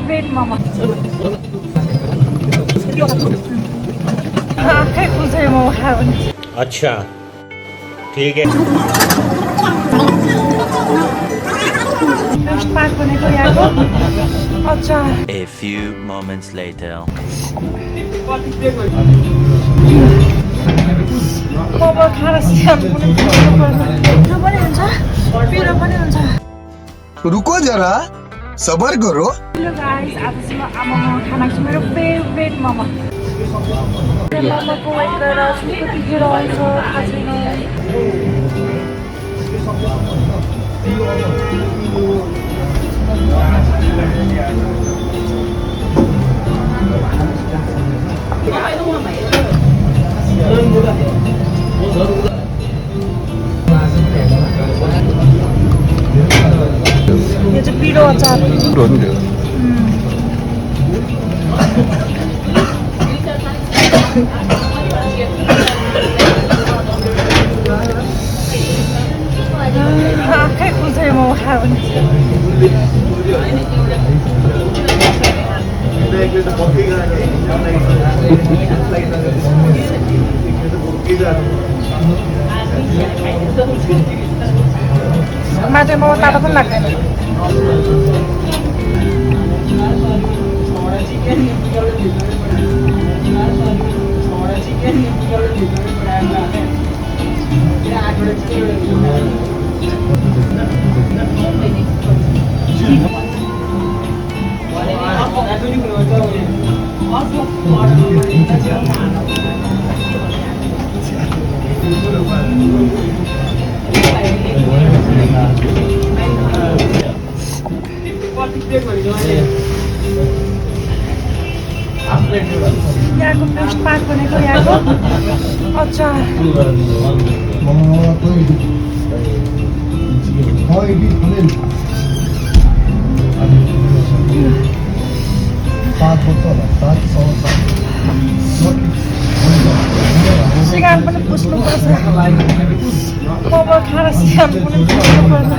favorite momo. आँखै खुल्छ यो मोमो खायो भने। अच्छा ठीक है। First part बनेको यहाँको अचार। A few moments later. Momo खाएर सियाम पनि पिरो पनि हुन्छ पिरो पनि हुन्छ। रुको जरा सबर करो। हेलो गाइस, आज चाहिँ म आम्बो मोमो खाना छु, मेरो फेभरेट मोमो। मोमोको वेट गरेर कतिखेर आउँछ थाहा छैन। यो चाहिँ पिरो अचार आँखै खुल्छ यो मोमो खायो भने। माथि मोमो तातो पनि लाग्दैन। यहाँको बेस्ट पार्ट बनेको यहाँको अचार। सिगार पनि पुस्नुपर्छ। मोमो खाएर सिगार पनि पुस्नुपर्छ।